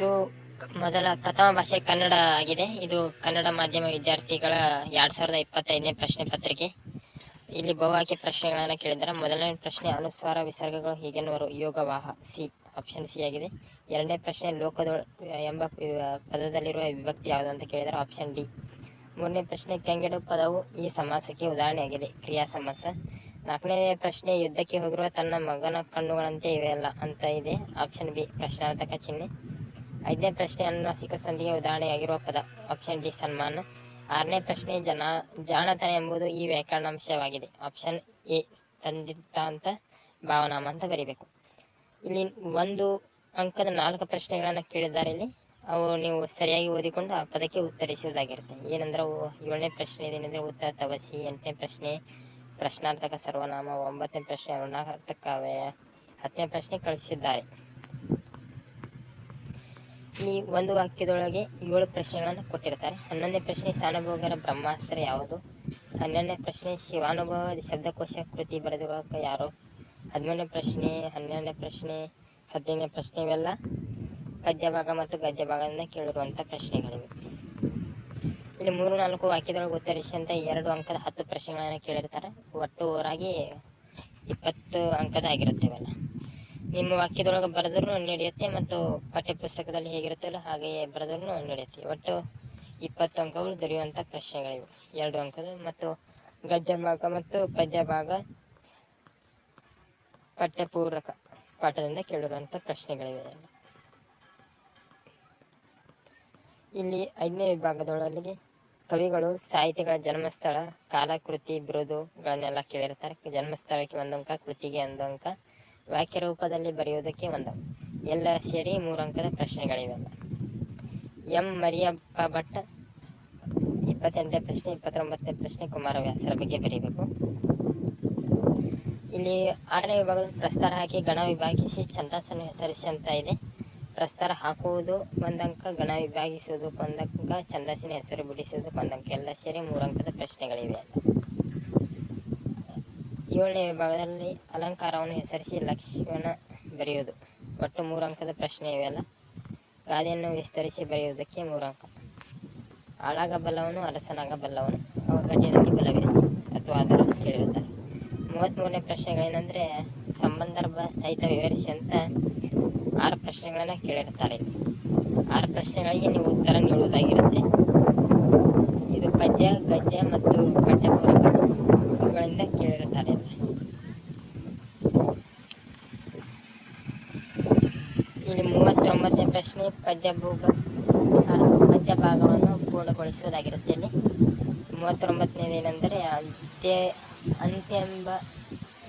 ಇದು ಮೊದಲ ಪ್ರಥಮ ಭಾಷೆ ಕನ್ನಡ ಆಗಿದೆ. ಇದು ಕನ್ನಡ ಮಾಧ್ಯಮ ವಿದ್ಯಾರ್ಥಿಗಳ 2025ನೇ ಪ್ರಶ್ನೆ ಪತ್ರಿಕೆ. ಇಲ್ಲಿ ಬಹುಆಯ್ಕೆ ಪ್ರಶ್ನೆಗಳನ್ನು ಕೇಳಿದ್ದಾರೆ. ಮೊದಲನೇ ಪ್ರಶ್ನೆ ಅನುಸ್ವಾರ ವಿಸರ್ಗಗಳು ಹೀಗೆನ್ನುವರು ಯೋಗವಾಹ ಸಿ, ಆಪ್ಷನ್ ಸಿ ಆಗಿದೆ. ಎರಡನೇ ಪ್ರಶ್ನೆ ಲೋಕದೊಳ ಎಂಬ ಪದದಲ್ಲಿರುವ ವಿಭಕ್ತಿ ಯಾವುದು ಅಂತ ಕೇಳಿದರೆ ಆಪ್ಷನ್ ಡಿ. ಮೂರನೇ ಪ್ರಶ್ನೆ ಕೆಂಗೆಡು ಪದವು ಈ ಸಮಾಸಕ್ಕೆ ಉದಾಹರಣೆಯಾಗಿದೆ, ಕ್ರಿಯಾ ಸಮಾಸ. ನಾಲ್ಕನೇ ಪ್ರಶ್ನೆ ಯುದ್ಧಕ್ಕೆ ಹೋಗಿರುವ ತನ್ನ ಮಗನ ಕಣ್ಣುಗಳಂತೆ ಇವೆಯಲ್ಲ ಅಂತ ಇದೆ, ಆಪ್ಷನ್ ಬಿ ಪ್ರಶ್ನಾರ್ಥಕ ಚಿಹ್ನೆ. ಐದನೇ ಪ್ರಶ್ನೆ ಅನುನಾಸಿಕ ಸಂಧಿಗೆ ಉದಾಹರಣೆಯಾಗಿರುವ ಪದ, ಆಪ್ಷನ್ ಡಿ ಸನ್ಮಾನ. ಆರನೇ ಪ್ರಶ್ನೆ ಜಾಣತನ ಎಂಬುದು ಈ ವ್ಯಾಕರಣಾಂಶವಾಗಿದೆ, ಆಪ್ಷನ್ ಎ ತಂದಿತ್ತ ಅಂತ ಭಾವನಾಮ ಅಂತ ಬರೀಬೇಕು. ಇಲ್ಲಿ 1 ಅಂಕದ 4 ಪ್ರಶ್ನೆಗಳನ್ನು ಕೇಳಿದ್ದಾರೆ. ಇಲ್ಲಿ ಅವು ನೀವು ಸರಿಯಾಗಿ ಓದಿಕೊಂಡು ಆ ಪದಕ್ಕೆ ಉತ್ತರಿಸುವುದಾಗಿರುತ್ತೆ. ಏನಂದ್ರೆ ಅವು 7ನೇ ಪ್ರಶ್ನೆ ಏನೇನೆಂದರೆ ಉತ್ತರ ತವಸಿ, 8ನೇ ಪ್ರಶ್ನೆ ಪ್ರಶ್ನಾರ್ಥಕ ಸರ್ವನಾಮ, 9ನೇ ಪ್ರಶ್ನೆ ಅನುನಾರ್ಥಕ ಅವ್ಯಯ, 10ನೇ ಪ್ರಶ್ನೆ ಕಳಿಸಿದ್ದಾರೆ. ಈ ಒಂದು ವಾಕ್ಯದೊಳಗೆ 7 ಪ್ರಶ್ನೆಗಳನ್ನು ಕೊಟ್ಟಿರ್ತಾರೆ. 11ನೇ ಪ್ರಶ್ನೆ ಸಾನುಭೋಗರ ಬ್ರಹ್ಮಾಸ್ತ್ರ ಯಾವುದು? 12ನೇ ಪ್ರಶ್ನೆ ಶಿವಾನುಭವ ಶಬ್ದಕೋಶ ಕೃತಿ ಬರೆದಿರುವ ಯಾರು? 13ನೇ ಪ್ರಶ್ನೆ 12ನೇ ಪ್ರಶ್ನೆ 15ನೇ ಪ್ರಶ್ನೆ ಇವೆಲ್ಲ ಪದ್ಯ ಭಾಗ ಮತ್ತು ಗದ್ಯ ಭಾಗದಿಂದ ಕೇಳಿರುವಂಥ ಪ್ರಶ್ನೆಗಳಿವೆ. ಇಲ್ಲಿ 3-4 ವಾಕ್ಯದೊಳಗೆ ಉತ್ತರಿಸಿದಂತೆ 2 ಅಂಕದ 10 ಪ್ರಶ್ನೆಗಳನ್ನು ಕೇಳಿರ್ತಾರೆ. ಒಟ್ಟು ಓರಾಗಿ 20 ಅಂಕದ ಆಗಿರುತ್ತೆ ಇವೆಲ್ಲ. ನಿಮ್ಮ ವಾಕ್ಯದೊಳಗೆ ಬರೆದ್ರೂ ನಡೆಯುತ್ತೆ ಮತ್ತು ಪಠ್ಯಪುಸ್ತಕದಲ್ಲಿ ಹೇಗಿರುತ್ತಲ್ಲ ಹಾಗೆಯೇ ಬರೆದ್ರೂ ನಡೆಯುತ್ತೆ. ಒಟ್ಟು 20 ಅಂಕಗಳು ದೊರೆಯುವಂಥ ಪ್ರಶ್ನೆಗಳಿವೆ, 2 ಅಂಕದ. ಮತ್ತು ಗದ್ಯ ಭಾಗ ಮತ್ತು ಪದ್ಯ ಭಾಗ ಪಠ್ಯಪೂರಕ ಪಾಠದಿಂದ ಕೇಳಿರುವಂಥ ಪ್ರಶ್ನೆಗಳಿವೆ. ಇಲ್ಲಿ 5ನೇ ವಿಭಾಗದೊಳಗೆ ಕವಿಗಳು ಸಾಹಿತಿಗಳ ಜನ್ಮಸ್ಥಳ, ಕಾಲ, ಕೃತಿ, ಬಿರುದುಗಳನ್ನೆಲ್ಲ ಕೇಳಿರ್ತಾರೆ. ಜನ್ಮಸ್ಥಳಕ್ಕೆ 1 ಅಂಕ, ಕೃತಿಗೆ 1 ಅಂಕ, ವಾಕ್ಯ ರೂಪದಲ್ಲಿ ಬರೆಯುವುದಕ್ಕೆ 1 ಅಂಕ. ಎಲ್ಲ ಸೇರಿ 3 ಅಂಕದ ಪ್ರಶ್ನೆಗಳಿವೆಲ್ಲ. ಎಂ ಮರಿಯಪ್ಪ ಭಟ್ 28ನೇ ಪ್ರಶ್ನೆ, 29ನೇ ಪ್ರಶ್ನೆ ಕುಮಾರವ್ಯಾಸರ ಬಗ್ಗೆ ಬರೀಬೇಕು. ಇಲ್ಲಿ 6ನೇ ವಿಭಾಗದ ಪ್ರಸ್ತಾರ ಹಾಕಿ ಗಣ ವಿಭಾಗಿಸಿ ಛಂದಸ್ಸನ್ನು ಹೆಸರಿಸಿ ಅಂತ ಇದೆ. ಪ್ರಸ್ತಾರ ಹಾಕುವುದು 1 ಅಂಕ, ಗಣ ವಿಭಾಗಿಸುವುದಕ್ಕೆ 1 ಅಂಕ, ಛಂದಸ್ಸಿನ ಹೆಸರು ಬಿಡಿಸುವುದಕ್ಕೆ 1 ಅಂಕ. ಎಲ್ಲ ಸೇರಿ 3 ಅಂಕದ ಪ್ರಶ್ನೆಗಳಿವೆ. 7ನೇ ವಿಭಾಗದಲ್ಲಿ ಅಲಂಕಾರವನ್ನು ಹೆಸರಿಸಿ ಲಕ್ಷಣ ಬರೆಯುವುದು, ಒಟ್ಟು 3 ಅಂಕದ ಪ್ರಶ್ನೆ ಇವೆಲ್ಲ. ಗಾದೆಯನ್ನು ವಿಸ್ತರಿಸಿ ಬರೆಯುವುದಕ್ಕೆ 3 ಅಂಕ. ಆಳಾಗಬಲ್ಲವನು ಅರಸನಾಗಬಲ್ಲವನು, ಅವರ ಗಡ್ಯದಲ್ಲಿ ಬಲವಿದೆ ಅಥವಾ ಅದರ ಕೇಳಿರುತ್ತಾರೆ. 33ನೇ ಪ್ರಶ್ನೆಗಳೇನೆಂದರೆ ಸಂದರ್ಭ ಸಹಿತ ವಿವರಿಸಿ ಅಂತ 6 ಪ್ರಶ್ನೆಗಳನ್ನು ಕೇಳಿರ್ತಾರೆ. 6 ಪ್ರಶ್ನೆಗಳಿಗೆ ನೀವು ಉತ್ತರ ನೀಡುವುದಾಗಿರುತ್ತೆ. ಇದು ಪದ್ಯ, ಗದ್ಯ ಮತ್ತು ಪಠ್ಯಪೂರಕ ಇವುಗಳಿಂದ ಕೇಳಿರುತ್ತಾರೆ. ಇಲ್ಲಿ 39ನೇ ಪ್ರಶ್ನೆ ಪದ್ಯ ಭಾಗವನ್ನು ಪೂರ್ಣಗೊಳಿಸುವುದಾಗಿರುತ್ತೆ. ಇಲ್ಲಿ 39ನೇದೇನೆಂದರೆ ಅಂತ್ಯ ಎಂಬ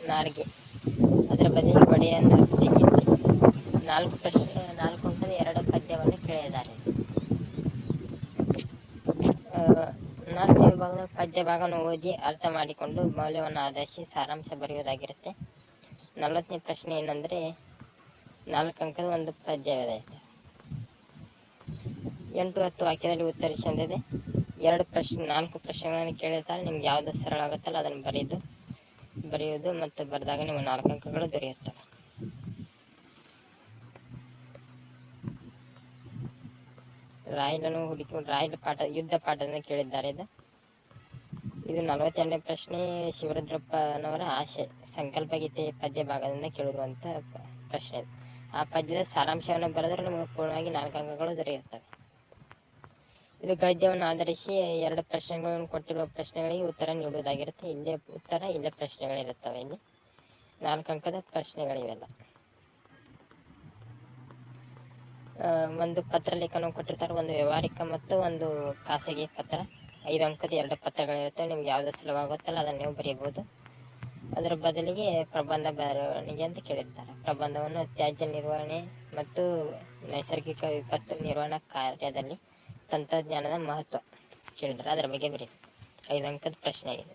ನಾರಿಗೆ ಅದರ ಬದಲಿಗೆ ಒಡೆಯನ್ನು ತೆಗೆಯುತ್ತೆ. 4 ಪ್ರಶ್ನೆ 4 ಅಂಕದ 2 ಪದ್ಯವನ್ನು ಕೇಳಿದ್ದಾರೆ. 4ನೇ ವಿಭಾಗದ ಪದ್ಯ ಭಾಗವನ್ನು ಓದಿ ಅರ್ಥ ಮಾಡಿಕೊಂಡು ಮೌಲ್ಯವನ್ನು ಆಧರಿಸಿ ಸಾರಾಂಶ ಬರೆಯುವುದಾಗಿರುತ್ತೆ. 40ನೇ ಪ್ರಶ್ನೆ ಏನಂದರೆ 4 ಅಂಕದ 1 ಪದ್ಯವಿದೆ. 8-10 ವಾಕ್ಯದಲ್ಲಿ ಉತ್ತರಿಸಿ ಅಂದಿದೆ. 4 ಪ್ರಶ್ನೆಗಳನ್ನು ಕೇಳಿರ್ತಾರೆ. ನಿಮ್ಗೆ ಯಾವುದು ಸರಳ ಆಗುತ್ತಲ್ಲ ಅದನ್ನು ಬರೆಯುವುದು ಮತ್ತು ಬರೆದಾಗ ನಿಮಗೆ 4 ಅಂಕಗಳು ದೊರೆಯುತ್ತವೆ. ರಾಯಲನ್ನು ಹುಡುಕಿ ರಾಯಲ ಪಾಠ ಯುದ್ಧ ಪಾಠದಿಂದ ಕೇಳಿದ್ದಾರೆ. ಇದು 42ನೇ ಪ್ರಶ್ನೆ ಶಿವರುದ್ರಪ್ಪನವರ ಆಶೆ ಸಂಕಲ್ಪ ಗೀತೆ ಪದ್ಯ ಭಾಗದಿಂದ ಕೇಳಿರುವಂಥ ಪ್ರಶ್ನೆ. ಆ ಪದ್ಯದ ಸಾರಾಂಶವನ್ನು ಬರೆದರೆ ನಿಮಗೆ ಪೂರ್ಣವಾಗಿ 4 ಅಂಕಗಳು ದೊರೆಯುತ್ತವೆ. ಇದು ಗದ್ಯವನ್ನು ಆಧರಿಸಿ 2 ಪ್ರಶ್ನೆಗಳನ್ನು ಕೊಟ್ಟಿರುವ ಪ್ರಶ್ನೆಗಳಿಗೆ ಉತ್ತರ ನೀಡುವುದಾಗಿರುತ್ತೆ. ಇಲ್ಲೇ ಉತ್ತರ, ಇಲ್ಲೇ ಪ್ರಶ್ನೆಗಳಿರುತ್ತವೆ. ಇಲ್ಲಿ 4 ಅಂಕದ ಪ್ರಶ್ನೆಗಳಿವೆಲ್ಲ. ಒಂದು ಪತ್ರ ಲೇಖನ ಕೊಟ್ಟಿರ್ತಾರೆ, ಒಂದು ವ್ಯವಹಾರಿಕ ಮತ್ತು ಒಂದು ಖಾಸಗಿ ಪತ್ರ. 5 ಅಂಕದ 2 ಪತ್ರಗಳಿರುತ್ತವೆ. ನಿಮ್ಗೆ ಯಾವುದು ಸುಲಭವಾಗುತ್ತಲ್ಲ ಅದನ್ನು ನೀವು ಬರೀಬಹುದು. ಅದರ ಬದಲಿಗೆ ಪ್ರಬಂಧ ಬರವಣಿಗೆ ಅಂತ ಕೇಳಿರ್ತಾರೆ. ಪ್ರಬಂಧವನ್ನು ತ್ಯಾಜ್ಯ ನಿರ್ವಹಣೆ ಮತ್ತು ನೈಸರ್ಗಿಕ ವಿಪತ್ತು ನಿರ್ವಹಣಾ ಕಾರ್ಯದಲ್ಲಿ ತಂತ್ರಜ್ಞಾನದ ಮಹತ್ವ ಕೇಳಿದ್ದಾರೆ, ಅದರ ಬಗ್ಗೆ ಬರೀ 5 ಅಂಕದ ಪ್ರಶ್ನೆ ಆಗಿದೆ.